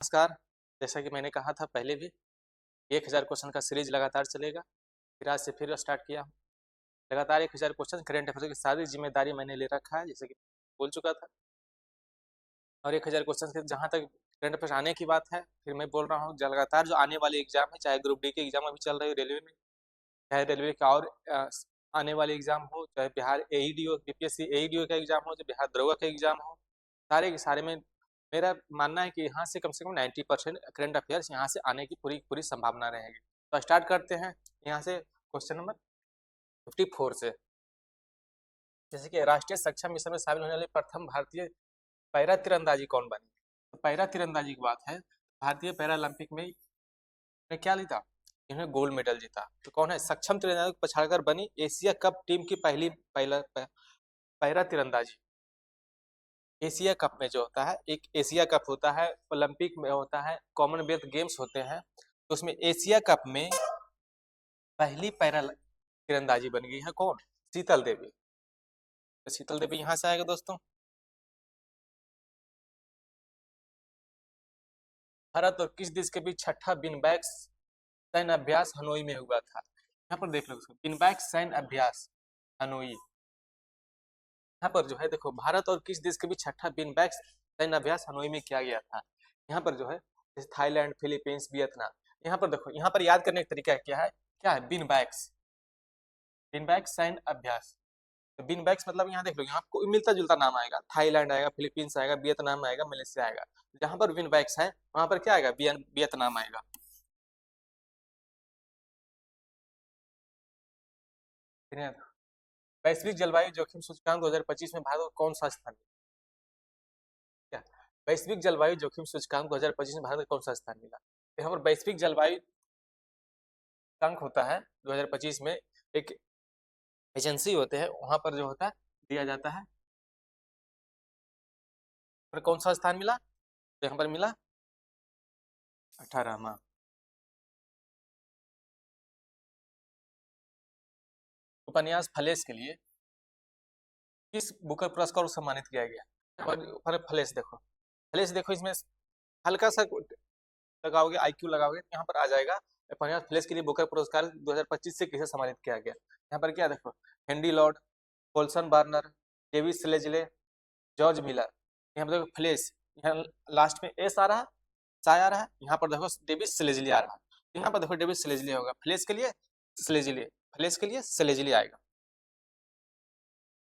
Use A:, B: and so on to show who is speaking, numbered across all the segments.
A: नमस्कार। जैसा कि मैंने कहा था पहले भी 1000 क्वेश्चन का सीरीज लगातार चलेगा। फिर आज से फिर स्टार्ट किया हूँ। लगातार 1000 क्वेश्चन करेंट अफेयर की सारी जिम्मेदारी मैंने ले रखा है, जैसे कि बोल चुका था। और 1000 क्वेश्चन के जहाँ तक करंट अफेयर आने की बात है, फिर मैं बोल रहा हूँ लगातार जो आने वाले एग्जाम है, चाहे ग्रुप डी के एग्जाम अभी चल रहे हो रेलवे में, चाहे रेलवे का और आने वाले एग्जाम हो, चाहे बिहार एईडीओ बीपीएससी एईडीओ का एग्जाम हो, चाहे बिहार दरोगा का एग्जाम हो, सारे के सारे में मेरा मानना है कि यहाँ से कम 90% करंट अफेयर्स यहाँ से आने की पूरी पूरी संभावना रहेगी। तो स्टार्ट करते हैं यहाँ से क्वेश्चन नंबर 54 से। जैसे कि राष्ट्रीय सक्षम मिशन में शामिल होने वाले प्रथम भारतीय पैरा तीरंदाजी कौन बनी? तो पैरा तीरंदाजी की बात है, भारतीय पैरा ओलंपिक में ने क्या जीता? इन्होंने गोल्ड मेडल जीता। तो कौन है? सक्षम तीरंदाजी को पछाड़कर बनी एशिया कप टीम की पहली पैरा तीरंदाजी। एशिया कप में जो होता है, एक एशिया कप होता है, ओलंपिक में होता है, कॉमनवेल्थ गेम्स होते हैं, तो उसमें एशिया कप में पहली पैरा तीरंदाजी बन गई है कौन? शीतल देवी। तो शीतल देवी यहाँ से आएगा दोस्तों। भारत और किस देश के बीच छठा बिनबैक सैन्य अभ्यास हनोई में हुआ था? यहाँ पर देख लो उसको, बिनबैक सैन्य अभ्यास हनोई। यहाँ पर जो है देखो, भारत और किस देश के बीच छठा बिनबैक सैन्य अभ्यास हनोई में किया गया था? यहाँ पर जो है थाईलैंड, फिलीपींस, वियतनाम। यहाँ पर देखो, यहाँ पर याद करने का तरीका क्या है? बिनबैक्स, बिनबैक सैन्य अभ्यास। तो बिनबैक्स मतलब यहाँ देख लो, यहाँ कोई मिलता जुलता नाम आएगा, थाईलैंड आएगा, फिलीपींस आएगा, वियतनाम आएगा, मलेशिया आएगा। जहां पर बिनबैक्स है वहां पर क्या आएगा? वियतनाम आएगा। वैश्विक जलवायु जोखिम सूचकांक 2025 में भारत को कौन सा स्थान मिला? क्या वैश्विक जलवायु जोखिम सूचकांक 2025 में भारत को कौन सा स्थान मिला? यहाँ पर वैश्विक जलवायु सूचकांक होता है 2025 में, एक एजेंसी होते हैं, वहां पर जो होता है दिया जाता है। पर कौन सा स्थान मिला? तो यहाँ पर मिला 18वां। उपन्यास फलेश के लिए किस बुकर पुरस्कार को सम्मानित किया गया? और फलेश देखो, फलेश देखो, इसमें हल्का सा लगाओगे, आईक्यू लगाओगे, यहाँ पर आ जाएगा उपन्यास फलेश के लिए बुकर पुरस्कार 2025 से किसे सम्मानित किया गया। यहाँ पर क्या देखो, Henry Lord, Colson Barner, David Sledgley, George Miller. यहाँ पर देखो फ्लेश, यहाँ लास्ट में एस आ रहा है, साय आ रहा है, यहाँ पर देखो डेविड स्लेजली आ रहा है। यहाँ पर देखो डेविड स्लेजली होगा, फ्लेश के लिए स्लेजली, फ्लेश के लिए स्लेजली आएगा।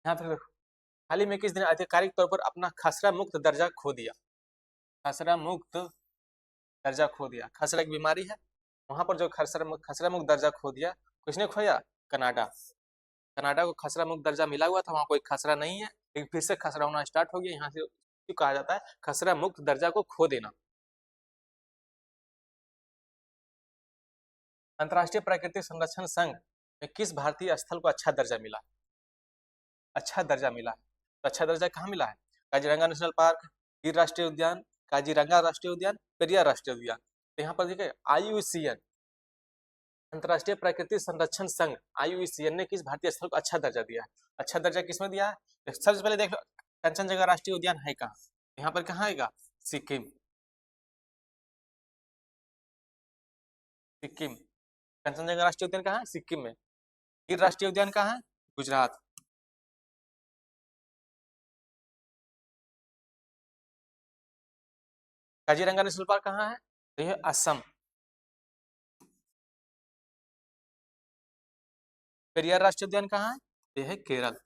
A: यहाँ पर देखो, हाल ही में किस दिन आधिकारिक तौर पर अपना खसरा मुक्त दर्जा खो दिया? खसरा मुक्त दर्जा खो दिया, खसरा एक बीमारी है, वहां पर जो खसरा मुक्त दर्जा खो दिया, किसने खोया? कनाडा। कनाडा को खसरा मुक्त दर्जा मिला हुआ था, वहां कोई खसरा नहीं है, लेकिन फिर से खसरा होना स्टार्ट हो गया। यहाँ से कहा जाता है खसरा मुक्त दर्जा को खो देना। अंतर्राष्ट्रीय प्राकृतिक संरक्षण संघ में किस भारतीय स्थल को अच्छा दर्जा मिला? अच्छा दर्जा मिला है, तो अच्छा दर्जा कहाँ मिला है? काजीरंगा नेशनल पार्क, गिर राष्ट्रीय उद्यान, काजीरंगा राष्ट्रीय उद्यान, पेरियार राष्ट्रीय उद्यान। तो यहाँ पर देखिए IUCN, अंतर्राष्ट्रीय प्राकृतिक संरक्षण संघ, IUCN ने किस भारतीय स्थल को अच्छा दर्जा दिया है? अच्छा दर्जा किसमें दिया है? सबसे पहले देख लो, कंचनजंगा राष्ट्रीय उद्यान है कहाँ? यहाँ पर कहाँ आएगा? सिक्किम। सिक्किम, कंचनजंगा राष्ट्रीय उद्यान कहाँ है? सिक्किम में। गिर राष्ट्रीय उद्यान कहाँ है? गुजरात। काजीरंगा नेशनल पार्क कहाँ है? तो यह असम। पेरियार राष्ट्रीय उद्यान कहाँ है? यह है केरल।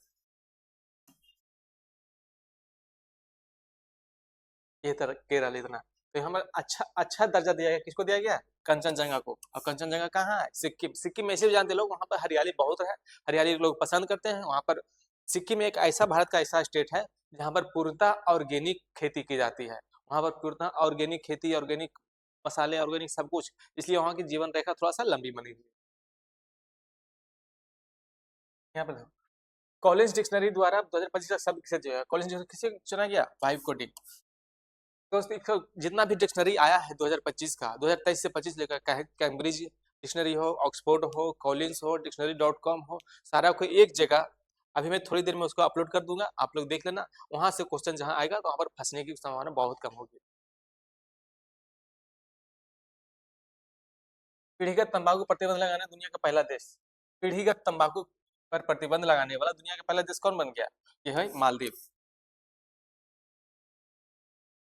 A: ये केरल इतना। तो हमें अच्छा दर्जा दिया गया, किसको दिया गया? कंचनजंगा को। और कंचनजंगा कहाँ है? सिक्किम। सिक्किम में इसे जानते लोग, वहां पर हरियाली बहुत है, हरियाली लोग पसंद करते हैं वहां पर। सिक्किम एक ऐसा भारत का ऐसा स्टेट है जहाँ पर पूर्णतः ऑर्गेनिक खेती की जाती है, वहां पर पूर्णतः ऑर्गेनिक खेती, ऑर्गेनिक मसाले, ऑर्गेनिक सब कुछ, इसलिए वहां की जीवन रेखा थोड़ा सा लंबी बनी हुई है। यहाँ पर कॉलेज डिक्शनरी द्वारा 2025 का शब्द किसे दिया? कॉलेज डिक्शनरी किसे चुना गया? वाइव कोडिंग। दोस्तों जितना भी डिक्शनरी आया है 2025 का, 2023 से 25 लेकर, चाहे कैम्ब्रिज डिक्शनरी हो, ऑक्सफोर्ड हो, कॉलिंस हो, डिक्शनरी.com हो, सारा कोई एक जगह, अभी मैं थोड़ी देर में उसको अपलोड कर दूंगा, आप लोग देख लेना। वहां से क्वेश्चन जहां आएगा तो वहां पर फंसने की संभावना बहुत कम होगी। पीढ़ीगत तंबाकू प्रतिबंध लगाने दुनिया का पहला देश। पीढ़ीगत तंबाकू पर प्रतिबंध लगाने वाला दुनिया का पहला देश कौन बन गया? ये है मालदीव।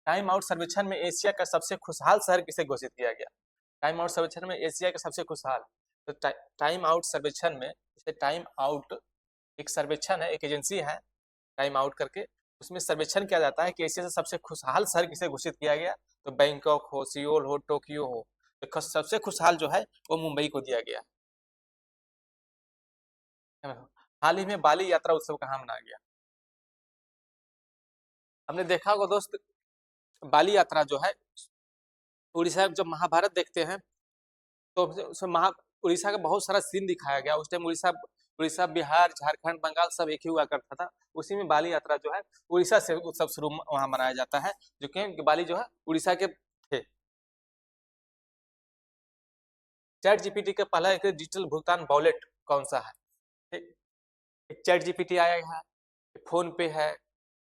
A: टाइम आउट सर्वेक्षण में एशिया का सबसे खुशहाल शहर किसे घोषित किया गया? टाइम आउट सर्वेक्षण में एशिया का सबसे खुशहाल, तो टाइम आउट सर्वेक्षण में, जैसे टाइम आउट एक सर्वेक्षण है, एक एजेंसी है टाइम आउट करके, उसमें सर्वेक्षण किया जाता है कि एशिया से सबसे खुशहाल शहर किसे घोषित किया गया। तो बैंकॉक हो, सियोल हो, टोक्यो हो, तो सबसे खुशहाल जो है वो मुंबई को दिया गया। हाल ही में बाली यात्रा उत्सव कहाँ मनाया गया? हमने देखा होगा दोस्त, बाली यात्रा जो है, उड़ीसा, जब महाभारत देखते हैं तो उसमें उड़ीसा का बहुत सारा सीन दिखाया गया। उस टाइम उड़ीसा उड़ीसा बिहार, झारखंड, बंगाल सब एक ही हुआ करता था। उसी में बाली यात्रा जो है उड़ीसा से उत्सव शुरू वहां मनाया जाता है, जो कि बाली जो है उड़ीसा के थे। चैट जीपीटी का पहला एक डिजिटल भुगतान वॉलेट कौन सा है? एक चैट जीपीटी आया है, फोन पे है,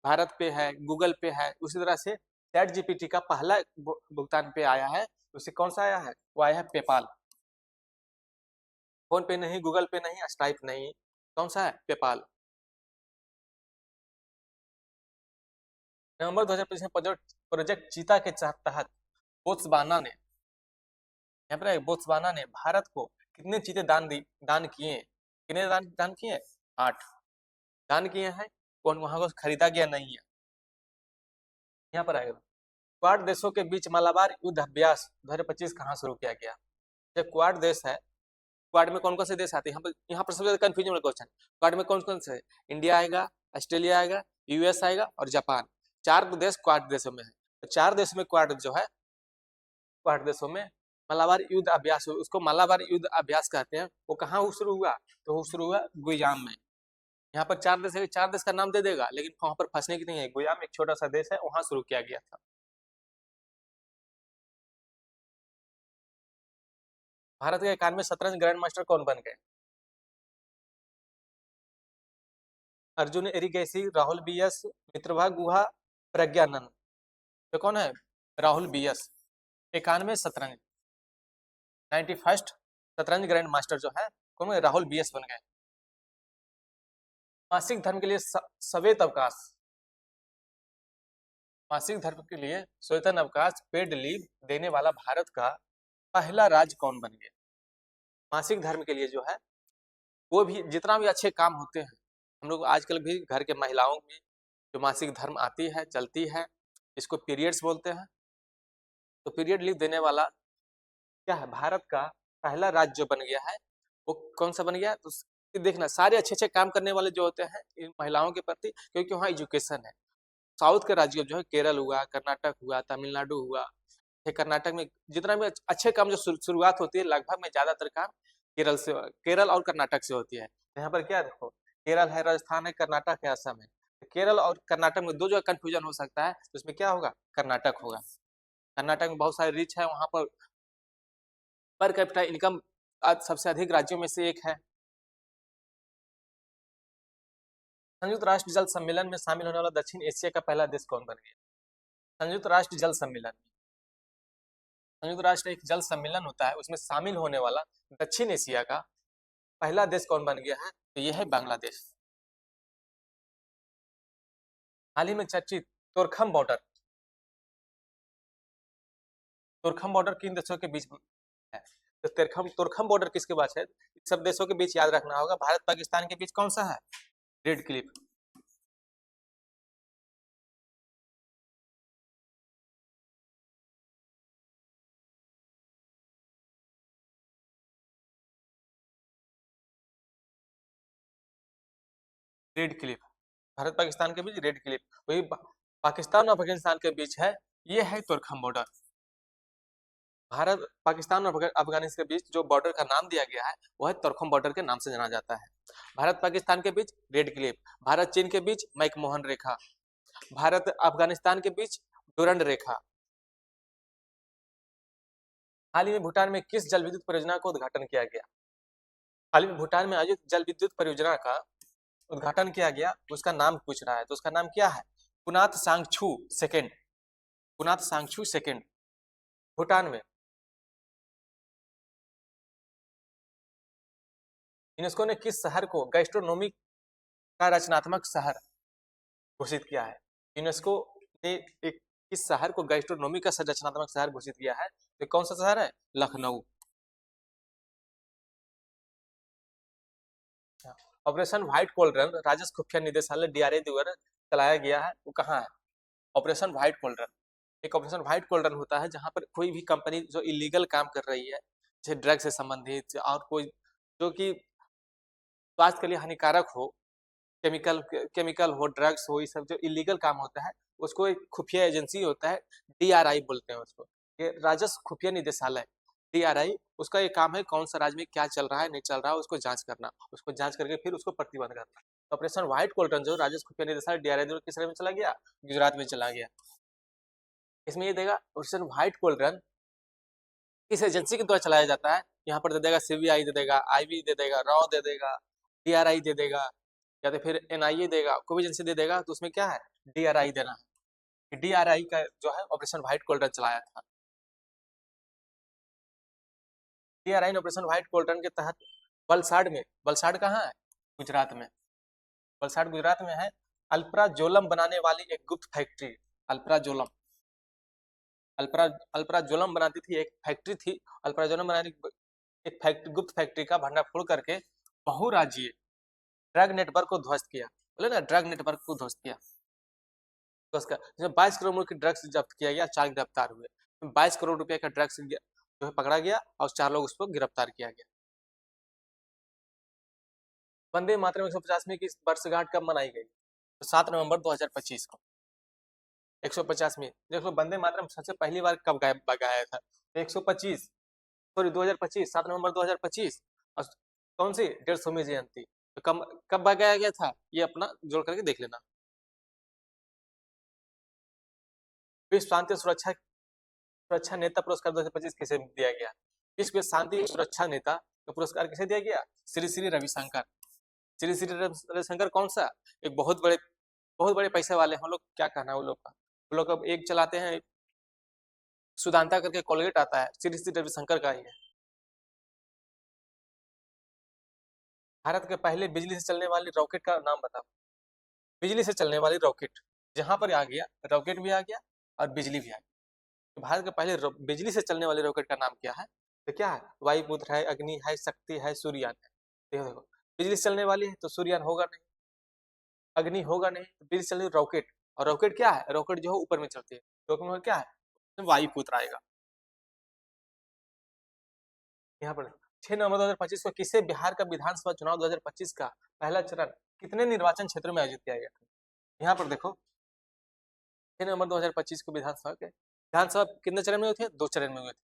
A: भारत पे है, गूगल पे है। उसी तरह से चैट जीपीटी का पहला भुगतान पे आया है, उसे कौन सा आया है? वो आया है पेपाल। फोन पे नहीं, गूगल पे नहीं, स्ट्राइप नहीं, कौन सा है? पेपाल। नवंबर 2025 में प्रोजेक्ट चीता के तहत बोत्सवाना ने, यहाँ पर बोत्सवाना ने भारत को कितने चीते दान किए? कितने दान किए? 8 दान किए हैं। कौन वहां को खरीदा गया नहीं है। यहाँ पर आएगा, क्वाड देशों के बीच मालाबार युद्ध अभ्यास 2025 कहाँ शुरू किया गया? जब क्वाड देश है, क्वाड में कौन कौन से देश आते हैं? यहाँ पर सबसे ज्यादा कंफ्यूजन वाला क्वेश्चन, क्वाड में कौन कौन से? इंडिया आएगा, ऑस्ट्रेलिया आएगा, यूएस आएगा और जापान। 4 देश क्वाड देशों में है। तो 4 देशों में क्वाड जो है, क्वाड देशों में मालाबार युद्ध अभ्यास, उसको मालाबार युद्ध अभ्यास कहते हैं। वो कहाँ शुरू हुआ? तो वो शुरू हुआ गुयाम में। यहाँ पर 4 देश है, 4 देश का नाम दे देगा, लेकिन वहां पर फंसने की नहीं है। गुयाम एक छोटा सा देश है, वहां शुरू किया गया था। भारत के 91 शतरंज ग्रैंड मास्टर कौन बन गए? अर्जुन एरिगैसी, राहुल बीएस, मित्रभा गुहा, प्रज्ञानंद। तो कौन है? राहुल बीएस। 91 शतरंज, 91 शतरंज ग्रैंड मास्टर जो है कौन है? राहुल बीएस बन गए। मासिक धर्म के लिए सवेत अवकाश, मासिक धर्म के लिए स्वतंत्र अवकाश, पेड लीव देने वाला भारत का पहला राज्य कौन बन गया? मासिक धर्म के लिए जो है, वो भी जितना भी अच्छे काम होते हैं, हम लोग आजकल भी घर के महिलाओं में जो मासिक धर्म आती है, चलती है, इसको पीरियड्स बोलते हैं। तो पीरियड लीव देने वाला क्या है? भारत का पहला राज्य जो बन गया है, वो कौन सा बन गया? तो देखना, सारे अच्छे अच्छे काम करने वाले जो होते हैं इन महिलाओं के प्रति, क्योंकि वहाँ एजुकेशन है। साउथ के राज्यों जो है, केरल हुआ, कर्नाटक हुआ, तमिलनाडु हुआ, कर्नाटक में जितना भी अच्छे काम जो शुरुआत होती है, लगभग में ज्यादातर काम केरल और कर्नाटक से होती है। यहाँ पर क्या देखो, केरल है, राजस्थान है, कर्नाटक है, असम है। केरल और कर्नाटक में दो जगह कंफ्यूजन हो सकता है, तो इसमें क्या होगा? कर्नाटक होगा। कर्नाटक में बहुत सारे रिच है, वहां पर कैपिटा इनकम आज सबसे अधिक राज्यों में से एक है। संयुक्त राष्ट्र जल सम्मेलन में शामिल होने वाला दक्षिण एशिया का पहला देश कौन बन गया? संयुक्त राष्ट्र जल सम्मेलन, संयुक्त राष्ट्र एक जल सम्मेलन होता है, उसमें शामिल होने वाला दक्षिण एशिया का पहला देश कौन बन गया है? तो यह है बांग्लादेश। हाल ही में चर्चित तोरखम बॉर्डर, तोरखम बॉर्डर किन देशों के बीच है? तो तोरखम बॉर्डर किसके पास है? सब देशों के बीच याद रखना होगा। भारत पाकिस्तान के बीच कौन सा है? Red Cliff. Red Cliff, Bharat Pakistan के बीच रेड क्लिफ, वही पाकिस्तान और अफगानिस्तान के बीच है। ये है तोरखम बॉर्डर। भारत पाकिस्तान और अफगानिस्तान के बीच जो बॉर्डर का नाम दिया गया है, वह तोरखम बॉर्डर के नाम से जाना जाता है। भारत पाकिस्तान के बीच रेड क्लिफ, भारत चीन के बीच मैकमोहन रेखा, भारत अफगानिस्तान के बीच डोरंड रेखा। हाल ही में भूटान में किस जल विद्युत परियोजना का उद्घाटन किया गया? हाल ही में भूटान में आयोजित जल विद्युत परियोजना का उद्घाटन किया गया, उसका नाम पूछ रहा है, तो उसका नाम क्या है? पुनात सांगछू सेकेंड, पुनात सांगछू सेकेंड, भूटान में। यूनेस्को ने किस शहर को गैस्ट्रोनोमी का रचनात्मक शहर घोषित किया है? यूनेस्को ने एक किस शहर को गैस्ट्रोनोमी का रचनात्मक शहर घोषित किया है? तो कौन सा शहर है? लखनऊ। ऑपरेशन व्हाइट कोलरन राजस्व खुफिया निदेशालय डीआरआई द्वारा चलाया गया है, वो कहाँ है? Operation white collar. एक ऑपरेशन व्हाइट कोलरन होता है जहां पर कोई भी कंपनी जो इलीगल काम कर रही है, जैसे ड्रग से संबंधित और कोई जो कि स्वास्थ्य के लिए हानिकारक हो, केमिकल केमिकल हो, ड्रग्स हो, ये सब जो इलीगल काम होता है उसको एक खुफिया एजेंसी होता है, डीआरआई बोलते हैं उसको। ये राजस्व खुफिया निदेशालय डीआरआई, उसका ये काम है कौन सा राज्य में क्या चल रहा है नहीं चल रहा है उसको जांच करना, उसको जांच करके फिर उसको प्रतिबंध करना। तो ऑपरेशन व्हाइट कोलरन जो राजस्व खुफिया निदेशालय डीआरआई किस राज्य में चला गया? गुजरात में चला गया। इसमें ये देगा ऑपरेशन व्हाइट कोलरन किस एजेंसी के द्वारा चलाया जाता है? यहाँ पर दे देगा सीबीआई दे देगा, आईबी दे देगा, रॉ दे देगा, डीआरआई दे देगा, या तो फिर एनआईए देगा, कोई भी एजेंसी दे देगा तो उसमें क्या है? डीआरआई देना है। डीआरआई का जो है ऑपरेशन व्हाइट कोलरन चलाया था। डीआरआई ने ऑपरेशन व्हाइट कोलरन के तहत वलसाड में, वलसाड कहाँ है? गुजरात में। वलसाड गुजरात में है। अल्प्राजोलम बनाने वाली एक गुप्त फैक्ट्री, अल्प्राजोलम, अल्प्राजोलम बनाती थी, एक फैक्ट्री थी अल्प्राजोलम बनाने की, एक फैक्ट्री, गुप्त फैक्ट्री का भंडाफोड़ करके बहुराज्यीय ड्रग नेटवर्क को ध्वस्त किया। बोले ना, ड्रग नेटवर्क को ध्वस्त किया। तो उसका 22 करोड़ की ड्रग्स जब्त किया गया, 4 गिरफ्तार हुए। 22 करोड़ रुपए का ड्रग्स जो है पकड़ा गया और 4 लोग उसको गिरफ्तार किया गया। वंदे मातरम 150वीं की वर्षगांठ कब मनाई गई? तो 7 नवंबर 2025 को। 150वीं देखो, वंदे मातरम सबसे पहली बार कब गाया था? 125 सॉरी 2025, 7 नवंबर 2025। और कौन सी 150वीं जयंती? तो कब कब गाया गया था? ये अपना जोड़ करके देख लेना। विश्व शांति सुरक्षा सुरक्षा नेता पुरस्कार 2025 किसे दिया गया? विश्व शांति सुरक्षा नेता का पुरस्कार किसे दिया गया? श्री श्री रविशंकर। श्री श्री रविशंकर कौन सा? एक बहुत बड़े पैसे वाले हम लोग, क्या कहना है वो लोग का, वो लोग अब एक चलाते हैं, सुदांता करके कोलगेट आता है, श्री श्री रविशंकर का ही है। भारत के पहले बिजली से चलने वाली रॉकेट का नाम बताओ। बिजली से चलने वाली रॉकेट, जहां पर आ गया रॉकेट भी आ गया और बिजली भी आ गया। तो भारत के पहले बिजली से चलने वाले रॉकेट का नाम क्या है? तो क्या है? वायुपुत्र है, अग्नि है, शक्ति है, सूर्ययान है। देखो देखो, बिजली से चलने वाली है तो सूर्ययान होगा नहीं, अग्नि होगा नहीं, तो बिजली से चलने रॉकेट, और रॉकेट क्या है? रॉकेट जो है ऊपर में चलती है, रॉकेट में क्या है? वायुपुत्र आएगा। यहाँ पर 6 नवंबर 2025 को किसे बिहार का विधानसभा चुनाव 2025 का पहला चरण कितने निर्वाचन क्षेत्रों में आयोजित किया गया था? यहाँ पर देखो, 6 नवंबर 2025 को विधानसभा कितने चरण में हुए थे? 2 चरण में हुए थे।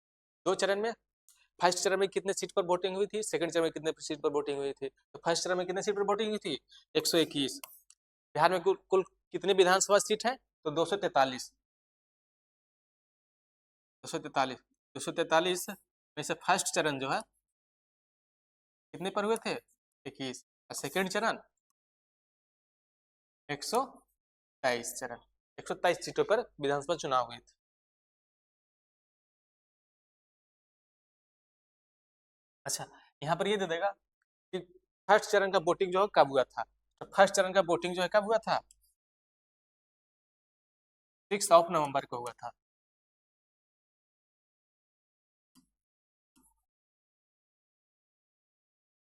A: 2 चरण में फर्स्ट चरण में कितने सीट पर वोटिंग हुई थी? सेकंड चरण में कितने सीट पर वोटिंग हुई थी? तो फर्स्ट चरण में कितने सीट पर वोटिंग हुई थी? 121। बिहार में कुल कितनी विधानसभा सीट है? तो 243। 243 243 में से फर्स्ट चरण जो है कितने पर हुए थे? 21। और सेकेंड चरण 123 चरण, 123 सीटों पर विधानसभा चुनाव हुए थे। अच्छा, यहाँ पर ये दे देगा कि फर्स्ट चरण का वोटिंग जो है कब हुआ था? तो फर्स्ट चरण का वोटिंग जो है कब हुआ था? 6 नवंबर को हुआ था।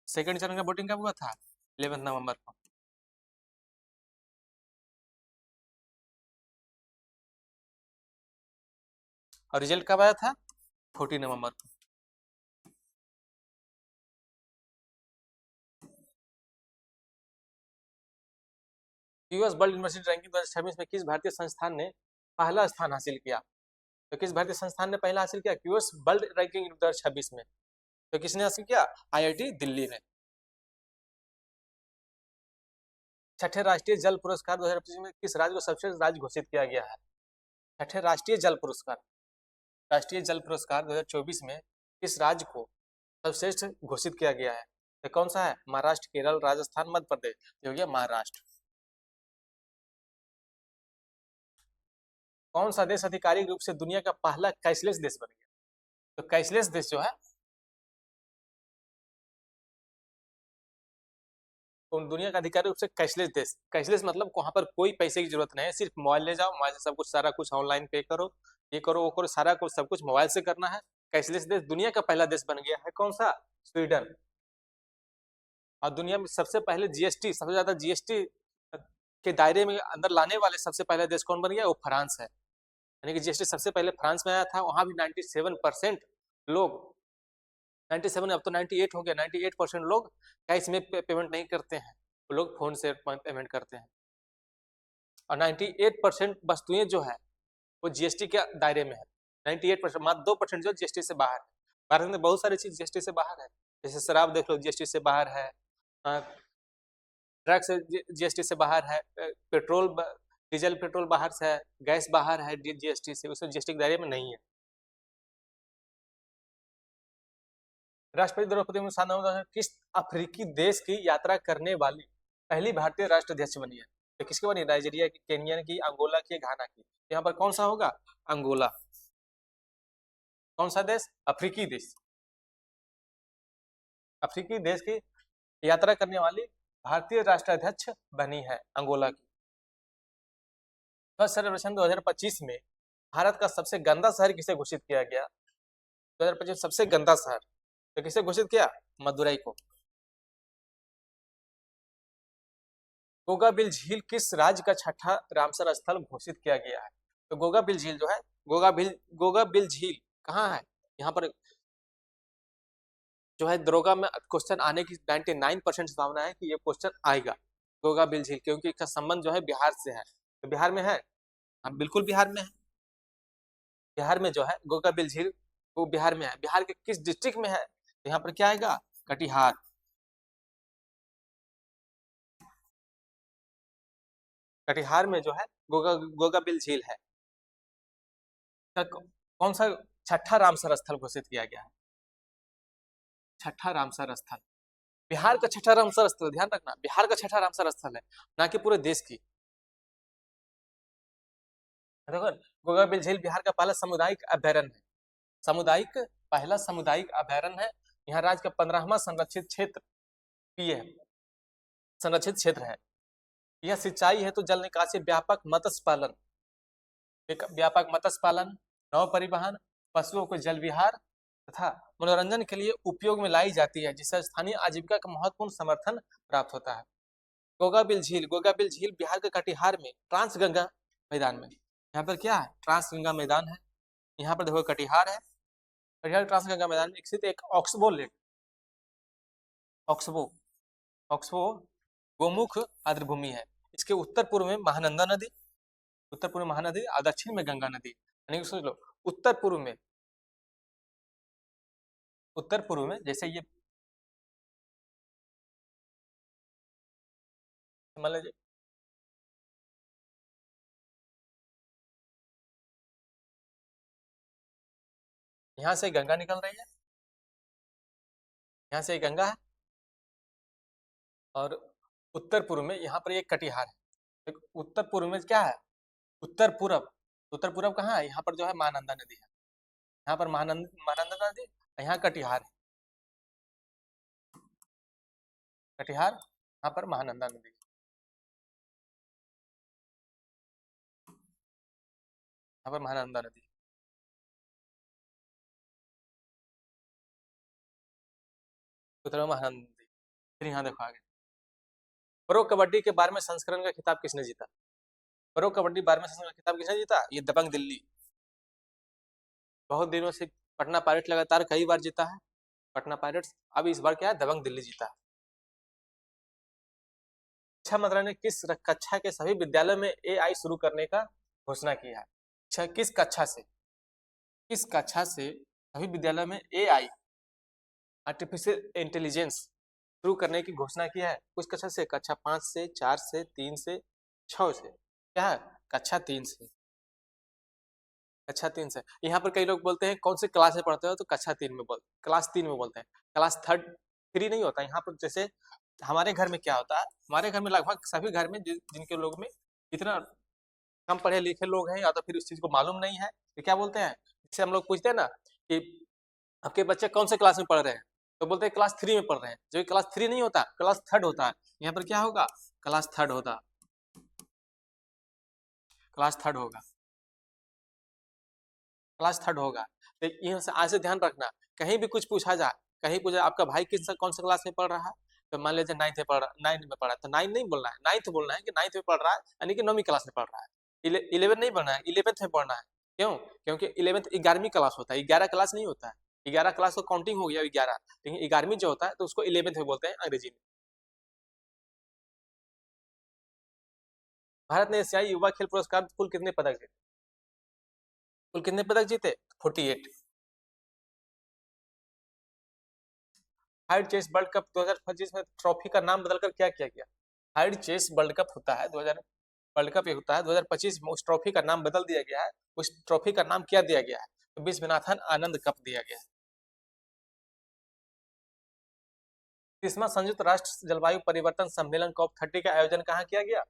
A: सेकंड चरण का वोटिंग कब हुआ था? 11 नवंबर को। और रिजल्ट कब आया था? 14 नवंबर को। यूएस वर्ल्ड यूनिवर्सिटी रैंकिंग 2026 में किस भारतीय संस्थान ने पहला स्थान हासिल किया? तो किस भारतीय संस्थान ने पहला हासिल किया यूएस वर्ल्ड रैंकिंग 2026 में? तो किसने हासिल किया? आईआईटी दिल्ली ने। छठे राष्ट्रीय जल पुरस्कार 2025 में किस राज्य को सर्वश्रेष्ठ राज्य घोषित किया गया है? छठे राष्ट्रीय जल पुरस्कार 2024 में किस राज्य को सर्वश्रेष्ठ घोषित किया गया है? तो कौन सा है? महाराष्ट्र, केरल, राजस्थान, मध्य प्रदेश। ये हो गया महाराष्ट्र। कौन सा देश आधिकारिक रूप से दुनिया का पहला कैशलेस देश बन गया? तो कैशलेस देश जो है दुनिया का आधिकारिक रूप से कैशलेस देश। कैशलेस मतलब वहाँ पर कोई पैसे की जरूरत नहीं है, सिर्फ मोबाइल ले जाओ, मोबाइल से सब कुछ सारा कुछ ऑनलाइन पे करो, ये करो वो करो, सारा कुछ सब कुछ मोबाइल से करना है। कैशलेस देश दुनिया का पहला देश बन गया है। कौन सा? स्वीडन। और दुनिया में सबसे पहले जीएसटी, सबसे ज्यादा जीएसटी के दायरे में अंदर लाने वाले सबसे पहले देश कौन बन गया? वो फ्रांस है। यानी कि जीएसटी सबसे पहले फ्रांस में आया था। वहां भी 97% लोग, 97 अब तो 98 हो गया, 98% लोग कैश में पेमेंट नहीं करते हैं, वो लोग फोन से पेमेंट करते हैं। और 98% वस्तुएं जो है वो जीएसटी के दायरे में है। 98%, मात्र 2% जो जीएसटी से बाहर है। भारत में बहुत सारी चीज जीएसटी से बाहर है, जैसे शराब देख लो जीएसटी से बाहर है, ड्रग्स जीएसटी से बाहर है, पेट्रोल डीजल पेट्रोल बाहर से है, गैस बाहर है जीएसटी से, उसमें जीएसटी के दायरे में नहीं है। राष्ट्रपति द्रौपदी मुर्मू किस अफ्रीकी देश की यात्रा करने वाली पहली भारतीय राष्ट्राध्यक्ष बनी है? तो किसकी बनी? नाइजीरिया की, केनिया की, अंगोला की, घाना की। यहाँ पर कौन सा होगा? अंगोला। कौन सा देश? अफ्रीकी देश। अफ्रीकी देश की यात्रा करने वाली भारतीय राष्ट्राध्यक्ष बनी है अंगोला की। स्वच्छ सर्वेक्षण 2025 में भारत का सबसे गंदा शहर किसे घोषित किया गया? 2025 सबसे गंदा शहर तो किसे घोषित किया? मदुरई को। गोगाबिल झील किस राज्य का छठा रामसर स्थल घोषित किया गया है? तो गोगाबिल झील जो है, गोगाबिल झील कहाँ है? यहाँ पर जो है दरोगा में क्वेश्चन आने की 99% संभावना है कि ये क्वेश्चन आएगा, गोगाबिल झील, क्योंकि इसका संबंध जो है बिहार से है। तो बिहार में है? हाँ बिल्कुल बिहार में है। बिहार में जो है गोगाबिल झील वो बिहार में है। बिहार के किस डिस्ट्रिक्ट में है? तो यहाँ पर क्या आएगा? कटिहार। कटिहार में जो है गोगाबिल झील है। कौन सा छठा रामसर स्थल घोषित किया गया है? छठा रामसर स्थल, बिहार का छठा रामसर स्थल, ध्यान रखना बिहार का छठा रामसर स्थल है, ना कि पूरे देश की। देखो गोगाबिल झील बिहार का पहला सामुदायिक अभ्यारण्य है। सामुदायिक, पहला सामुदायिक अभ्यारण्य है। यहाँ राज्य का 15वां संरक्षित क्षेत्र पीए संरक्षित क्षेत्र है। यह सिंचाई है तो जल निकासी, व्यापक मत्स्य पालन, व्यापक मत्स्य पालन, नौ परिवहन, पशुओं को जल विहार तथा मनोरंजन के लिए उपयोग में लाई जाती है, जिससे स्थानीय आजीविका का महत्वपूर्ण समर्थन प्राप्त होता है। गोगाबिल झील बिहार के कटिहार में ट्रांसगंगा मैदान में, यहाँ पर क्या है? ट्रांसगंगा मैदान है। यहाँ पर देखो कटिहार है, कटिहार ट्रांसगंगा मैदान में स्थित एक oxbow lake, oxbow oxbow Gomukh आर्द्रभूमि है। इसके उत्तर पूर्व में महानंदा नदी, उत्तर पूर्व में महानदी और दक्षिण में गंगा नदी। यानी कि सोच लो उत्तर पूर्व में जैसे ये मान लीजिए यहाँ से गंगा निकल रही है, यहाँ से गंगा है, और उत्तर पूर्व में यहाँ पर एक कटिहार है। उत्तर पूर्व में क्या है? उत्तर पूर्व कहाँ है? यहाँ पर जो है महानंदा नदी है, यहाँ पर महानंदा नदी, यहाँ कटिहार है। कटिहार, यहाँ पर महानंदा नदी, यहाँ पर महानंदा नदी। उत्तर में महानंदा नदी। फिर यहाँ देखो आगे, प्रो कबड्डी के 12वें संस्करण का खिताब किसने जीता? प्रो कबड्डी 12वें संस्करण का खिताब किसने जीता? ये दबंग दिल्ली। बहुत दिनों से पटना पायरेट्स लगातार कई बार जीता है, पटना पायरेट्स। अब इस बार क्या है? दबंग दिल्ली जीता है। शिक्षा मंत्रालय ने किस कक्षा के सभी विद्यालयों में एआई शुरू करने का घोषणा किया है? किस कक्षा से सभी विद्यालयों में एआई, आर्टिफिशियल इंटेलिजेंस शुरू करने की घोषणा किया है? कुछ कक्षा से? कक्षा 5 से, 4 से, 3 से, 6 से। क्या है? कक्षा 3 से। कक्षा 3 से। यहाँ पर कई लोग बोलते हैं कौन से क्लास में पढ़ते हो? तो कक्षा 3 में क्लास 3 में बोलते हैं। क्लास 3 नहीं होता यहाँ पर। जैसे हमारे घर में क्या होता है, हमारे घर में लगभग सभी घर में जिनके लोग में इतना कम पढ़े लिखे लोग हैं या तो फिर उस चीज को मालूम नहीं है, तो क्या बोलते हैं, जैसे हम लोग पूछते हैं ना कि आपके बच्चे कौन से क्लास में पढ़ रहे हैं, तो बोलते हैं क्लास 3 में पढ़ रहे हैं, जो क्लास 3 नहीं होता, क्लास 3 होता है। यहाँ पर क्या होगा, क्लास 3 होता, क्लास 3 होगा, क्लास 3 होगा। तो यहाँ से आज से ध्यान रखना, कहीं भी कुछ पूछा जाए, कहीं पूछा आपका भाई कौन सा क्लास में पढ़ रहा है, तो मान लीजिए 9th में पढ़ रहा, 9 में पढ़ा, तो 9 नहीं बोलना है, 9th बोलना है कि 9th में पढ़ रहा है, यानी कि 9वीं क्लास में पढ़ रहा है। 11 नहीं पढ़ना है, 11th में पढ़ना है। क्यों? क्योंकि 11th 11वीं क्लास होता है, 11 क्लास नहीं होता है। 11 क्लास को काउंटिंग हो गया 11, लेकिन 11वीं जो होता है तो उसको 11th में बोलते हैं अंग्रेजी में। भारत ने एशियाई युवा खेल पुरस्कार कुल कितने पदक जीते? कुल कितने पदक जीते? 48। हाइड चेस वर्ल्ड कप 2025 में ट्रॉफी का नाम बदलकर क्या किया गया? हाइड चेस वर्ल्ड कप होता है 2000, वर्ल्ड कप ये होता है 2025 में, उस ट्रॉफी का नाम बदल दिया गया है। उस ट्रॉफी का नाम क्या दिया गया है? तो विश्वनाथन आनंद कप दिया गया है। 30वां संयुक्त राष्ट्र जलवायु परिवर्तन सम्मेलन COP30 का आयोजन कहाँ किया गया?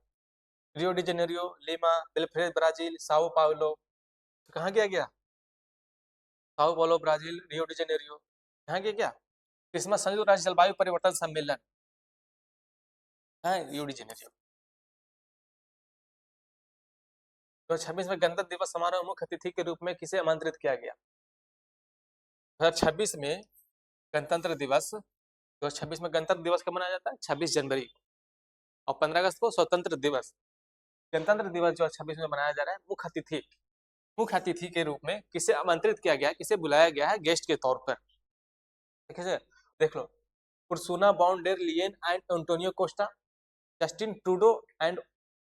A: Rio de Janeiro, Lima, Belgrade Brazil, Sao Paulo. तो कहाँ किया गया? Sao Paulo Brazil, Rio de Janeiro, यहाँ किया गया। 30वां संयुक्त राष्ट्र जलवायु परिवर्तन सम्मेलन है रियो डी जेनेरियो। 2026 में गणतंत्र दिवस समारोह मुख्य अतिथि के रूप में किसे आमंत्रित किया गया? 2026 में गणतंत्र दिवस, 2026 में गणतंत्र दिवस कब मनाया जाता है? 26 जनवरी। और 15 अगस्त को स्वतंत्र दिवस। गणतंत्र दिवस जो 26 में मनाया जा रहा है, मुख्य अतिथि के रूप में किसे आमंत्रित किया गया है, किसे बुलाया गया है गेस्ट के तौर पर? देखिए, देख लो, Ursula von der Leyen and Antonio Costa, Justin Trudeau and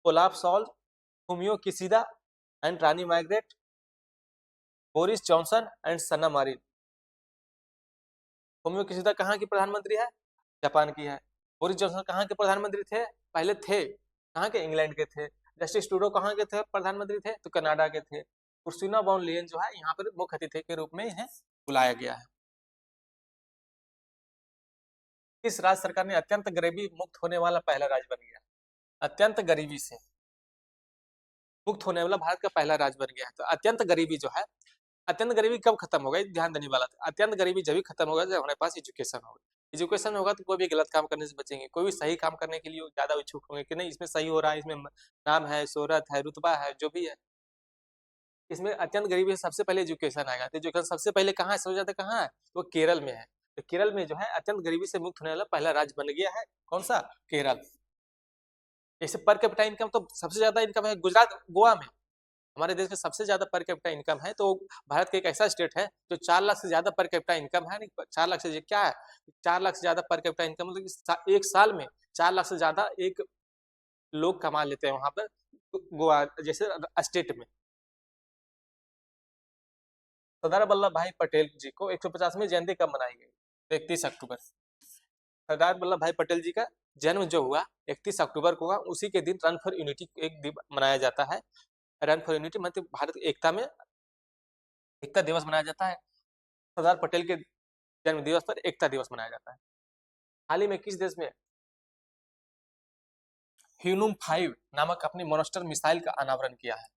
A: Olaf Scholz, Fumio Kishida and रानी Margaret, Boris Johnson and Sanna Marin. Fumio Kishida कहाँ की प्रधानमंत्री है? जापान की है। बोरिस जॉनसन कहाँ के प्रधानमंत्री थे? पहले थे कहाँ के? इंग्लैंड के थे। जस्टिस ट्रूडो कहाँ के थे प्रधानमंत्री थे? तो कनाडा के थे। उर्सुला वॉन लेयन जो है यहाँ पर मुख्य अतिथि के रूप में इन्हें बुलाया गया है। किस राज्य सरकार ने अत्यंत गरीबी मुक्त होने वाला पहला राज्य बन गया? अत्यंत गरीबी से मुक्त होने वाला भारत का पहला राज्य बन गया है। तो अत्यंत गरीबी जो है, अत्यंत गरीबी कब खत्म होगा, ध्यान देने वाला था। अत्यंत गरीबी जब भी खत्म होगा जब हमारे पास एजुकेशन होगा। एजुकेशन होगा तो कोई भी गलत काम करने से बचेंगे, कोई भी सही काम करने के लिए ज्यादा इच्छुक होंगे कि नहीं इसमें सही हो रहा है, इसमें नाम है, शोहरत है, रुतबा है, जो भी है। इसमें अत्यंत गरीबी से सबसे पहले एजुकेशन आएगा। तो एजुकेशन सबसे पहले कहाँ है, सबसे ज्यादा कहाँ है? तो केरल में है। तो केरल में जो है अत्यंत गरीबी से मुक्त होने वाला पहला राज्य बन गया है। कौन सा? केरल। जैसे पर कैपिटा इनकम तो सबसे ज्यादा इनकम है गुजरात, गोवा में। हमारे देश में सबसे ज्यादा पर कैपिटा इनकम है। तो भारत का एक ऐसा स्टेट है जो 4 लाख से ज्यादा पर कैपिटा इनकम है। 4 लाख से क्या है, 4 लाख से ज्यादा पर कैपिटा इनकम, मतलब एक साल में 4 लाख से ज्यादा एक लोग कमा लेते हैं वहां पर, गोवा जैसे स्टेट में। सरदार वल्लभ भाई पटेल जी को 150वीं जयंती कब मनाई गई? 31 अक्टूबर। सरदार वल्लभ भाई पटेल जी का जन्म जो हुआ 31 अक्टूबर को हुआ, उसी के दिन रन फॉर यूनिटी एक दिन मनाया जाता है। रन फॉर यूनिटी मतलब भारत की एकता में, एकता दिवस मनाया जाता है। सरदार पटेल के जन्म दिवस पर एकता दिवस मनाया जाता है। हाल ही में किस देश में ह्यूनुम 5 नामक अपनी मोनस्टर मिसाइल का अनावरण किया है?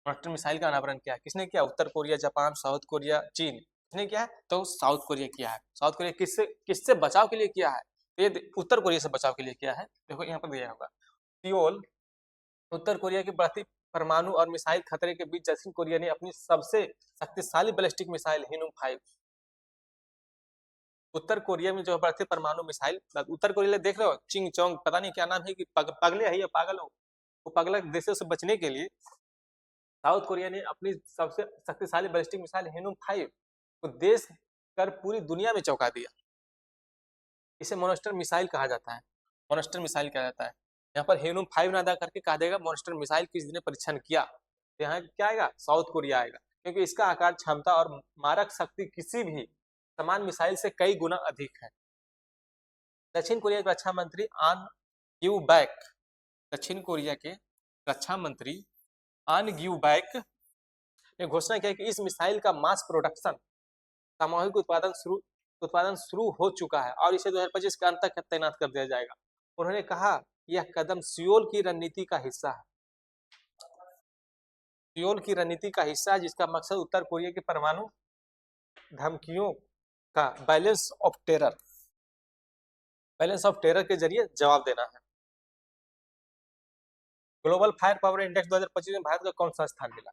A: मोनस्टर मिसाइल का अनावरण किया है किसने किया? उत्तर कोरिया, जापान, साउथ कोरिया, चीन। किसने किया है? तो साउथ कोरिया किया है। साउथ कोरिया किससे किससे बचाव के लिए किया है? तो ये उत्तर कोरिया से बचाव के लिए किया है। देखो यहाँ पर दिया होगा, सियोल, उत्तर कोरिया की बढ़ती परमाणु और मिसाइल खतरे के बीच दक्षिण कोरिया ने अपनी सबसे शक्तिशाली बैलिस्टिक मिसाइल ह्यूनुम 5, उत्तर कोरिया में जो बढ़ते परमाणु मिसाइल, उत्तर कोरिया देख रहे हो, चिंग चोंग पता नहीं क्या नाम है, कि पगले है या पागल हो, वो पगला देशों से बचने के लिए साउथ कोरिया ने अपनी सबसे शक्तिशाली बैलिस्टिक मिसाइल ह्यूनुम 5 को देश कर पूरी दुनिया में चौंका दिया। इसे मोनस्टर मिसाइल कहा जाता है। मोनस्टर मिसाइल कहा जाता है। यहाँ पर ह्यूनुम 5 ना अदा करके कहा देगा मोनस्टर मिसाइल किस ने परीक्षण किया, तो यहाँ क्या आएगा? साउथ कोरिया आएगा, क्योंकि इसका आकार, क्षमता और मारक शक्ति किसी भी समान मिसाइल से कई गुना अधिक है। दक्षिण कोरिया के रक्षा मंत्री आन ग्यू बैक, दक्षिण कोरिया के रक्षा मंत्री आन ग्यू बैक ने घोषणा किया कि इस मिसाइल का मास प्रोडक्शन, सामूहिक उत्पादन शुरू हो चुका है और इसे 2025 के अंत तक तैनात कर दिया जाएगा। उन्होंने कहा यह कदम सियोल की रणनीति का हिस्सा है, सियोल की रणनीति का हिस्सा है, जिसका मकसद उत्तर कोरिया की परमाणु धमकियों का balance of terror balance of terror के जरिए जवाब देना है। ग्लोबल फायर पावर इंडेक्स 2025 में भारत का कौन सा स्थान मिला?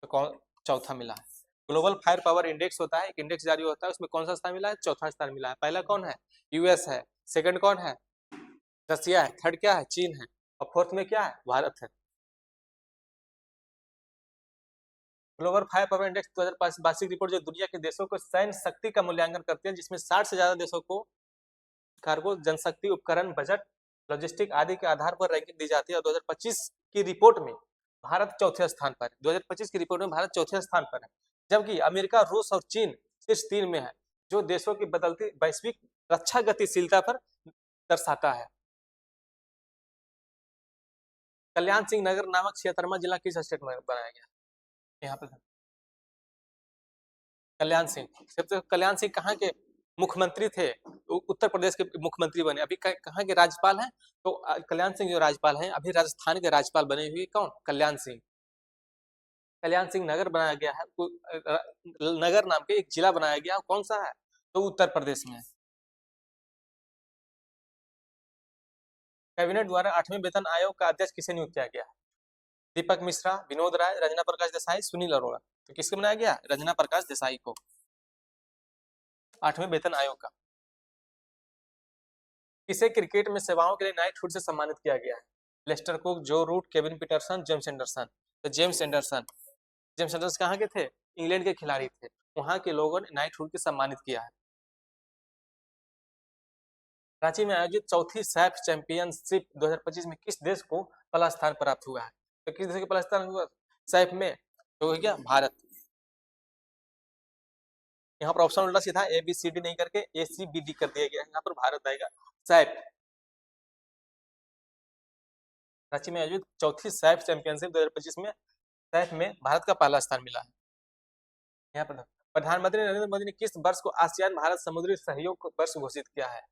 A: तो कौन चौथा मिला है। ग्लोबल फायर पावर इंडेक्स होता है, एक इंडेक्स जारी होता है, उसमें कौन सा स्थान मिला है? चौथा स्थान मिला है। पहला कौन है? यूएस है, सेकंड कौन है? रसिया है, थर्ड क्या है? चीन है, और फोर्थ में क्या है? भारत है। ग्लोबल फायर पावर इंडेक्स 2025 वार्षिक रिपोर्ट जो दुनिया के देशों को सैन्य शक्ति का मूल्यांकन करती है, जिसमें 60 से ज्यादा देशों को कार्गो, जनशक्ति, उपकरण, बजट, लॉजिस्टिक आदि के आधार पर रैंकिंग दी जाती है। और 2025 की रिपोर्ट में भारत चौथे स्थान पर है। 2025 की रिपोर्ट में भारत चौथे स्थान पर है, जबकि अमेरिका, रूस और चीन शीर्ष 3 में है, जो देशों की बदलती वैश्विक रक्षा गतिशीलता पर दर्शाता है। कल्याण सिंह नगर नामक 76वां जिला किस स्टेट में बनाया गया? यहाँ पे कल्याण सिंह कहाँ के मुख्यमंत्री थे? उत्तर प्रदेश के मुख्यमंत्री बने। अभी कहाँ के राज्यपाल हैं? तो कल्याण सिंह जो राज्यपाल हैं, अभी राजस्थान के राज्यपाल बने हुए कौन? कल्याण सिंह। कल्याण सिंह नगर बनाया गया है, नगर नाम के एक जिला बनाया गया, कौन सा है? तो उत्तर प्रदेश में। कैबिनेट द्वारा 8वें वेतन आयोग का अध्यक्ष किसे नियुक्त किया गया है? दीपक मिश्रा, विनोद राय, रंजना प्रकाश देसाई, सुनील अरोड़ा। तो किसको बनाया गया? रंजना प्रकाश देसाई को 8वें वेतन आयोग का। किसे क्रिकेट में सेवाओं के लिए नाइटहुड से सम्मानित किया गया है? Lester Cook, Joe Root, Kevin Pietersen, James Anderson. तो जेम्स एंडरसन कहाँ के थे? इंग्लैंड के खिलाड़ी थे, वहां के लोगों ने नाइटहुड से सम्मानित किया है। रांची में आयोजित चौथी सैफ चैंपियनशिप 2025 में किस देश को पहला स्थान प्राप्त हुआ है? तो किस देश को पहला स्थान हुआ सैफ में? तो क्या? भारत। यहाँ पर ऑप्शन उल्टा सीधा ABCD नहीं करके ACBD कर दिया गया है, यहाँ पर भारत आएगा। सैफ, रांची में आयोजित चौथी सैफ चैंपियनशिप 2025 में सैफ में भारत का पहला स्थान मिला है। यहाँ पर प्रधानमंत्री नरेंद्र मोदी ने किस वर्ष को आसियान भारत समुद्री सहयोग वर्ष घोषित किया है?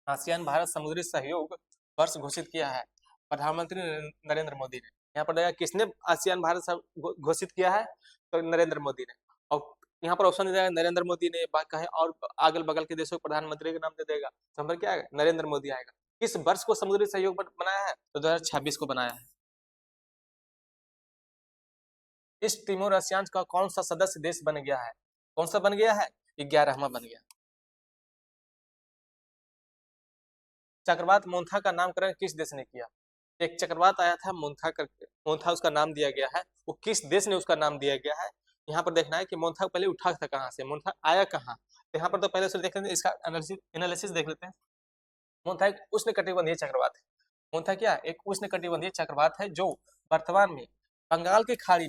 A: आसियान भारत समुद्री सहयोग वर्ष घोषित किया है प्रधानमंत्री नरेंद्र मोदी ने। यहाँ पर देखा किसने आसियान भारत घोषित किया है? तो नरेंद्र मोदी ने। और यहाँ पर ऑप्शन देगा नरेंद्र मोदी ने, कहे और अगल बगल के देशों के प्रधानमंत्री का नाम दे देगा, तो हम क्या आएगा? नरेंद्र मोदी आएगा। किस वर्ष को समुद्री सहयोग बनाया है? तो 2026 को बनाया है। इस तिमोर आसियान का कौन सा सदस्य देश बन गया है? कौन सा बन गया है? 11वां बन गया। चक्रवात मोन्था का नामकरण किस देश ने किया? एक चक्रवात आया था मोन्था करके, मोन्था उसका नाम दिया गया है, वो किस देश ने उसका नाम दिया गया है? यहाँ पर देखना है कि मोन्था पहले उठा था कहाँ से, मोन्था आया कहाँ। तो यहाँ पर तो पहले से देख लेते हैं, इसका एनालिसिस देख लेते हैं। मोन्था एक उष्णकटिबंधीय चक्रवात है। मोन्था क्या? एक उष्णकटिबंधीय चक्रवात है जो वर्तमान में बंगाल की खाड़ी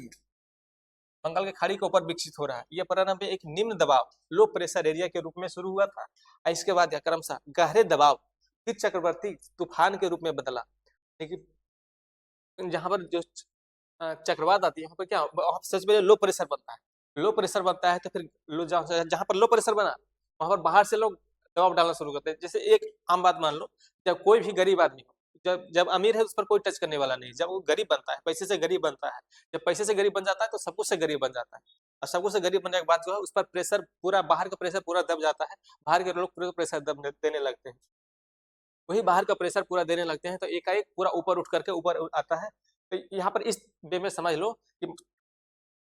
A: के ऊपर विकसित हो रहा है। यह प्रारंभ में एक निम्न दबाव, लो प्रेशर एरिया के रूप में शुरू हुआ था, इसके बाद यह क्रमशः गहरे दबाव, फिर चक्रवर्ती तूफान के रूप में बदला। लेकिन जहां पर जो चक्रवात आती है, यहाँ पर क्या सबसे पहले लो प्रेशर बनता है। लो प्रेशर बनता है तो फिर जहां पर लो प्रेशर बना, वहां पर बाहर से लोग दबाव डालना शुरू करते हैं। जैसे एक आम बात मान लो, जब कोई भी गरीब आदमी हो, जब अमीर है उस पर कोई टच करने वाला नहीं, जब वो गरीब बनता है, पैसे से गरीब बनता है, जब पैसे से गरीब बन जाता है तो सब कुछ से गरीब बन जाता है। और सब कुछ से गरीब बनने के बाद जो है उस पर प्रेशर पूरा, बाहर का प्रेशर पूरा दब जाता है, बाहर के लोग पूरे प्रेशर दब देने लगते हैं। वही बाहर का प्रेशर पूरा देने लगते हैं तो एकाएक पूरा ऊपर उठ करके ऊपर आता है। तो यहाँ पर इस वे में समझ लो कि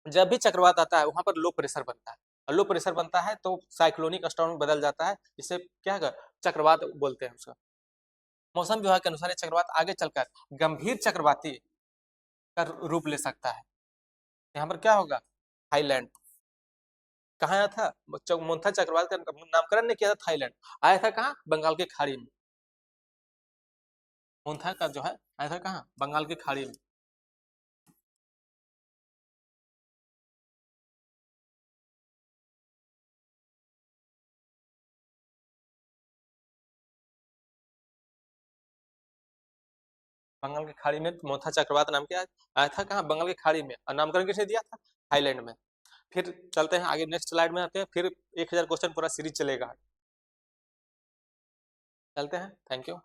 A: जब भी चक्रवात आता है वहां पर लो प्रेशर बनता है, और लो प्रेशर बनता है तो साइक्लोनिक स्टॉर्म बदल जाता है, जिसे क्या है? चक्रवात बोलते हैं उसका। मौसम विभाग के अनुसार चक्रवात आगे चलकर गंभीर चक्रवाती का रूप ले सकता है। यहाँ पर क्या होगा? थाईलैंड। कहाँ आया था? मोन्था चक्रवात का नामकरण ने किया था थाईलैंड, आया था कहाँ? बंगाल की खाड़ी में। मोन्था का जो है आया था कहाँ? बंगाल की खाड़ी में। बंगाल की खाड़ी में मोन्था चक्रवात नाम के आया था कहाँ? बंगाल की खाड़ी में। और नामकरण किसने दिया था? थाईलैंड में। फिर चलते हैं आगे, नेक्स्ट स्लाइड में आते हैं, फिर 1000 क्वेश्चन पूरा सीरीज चलेगा। चलते हैं, थैंक यू।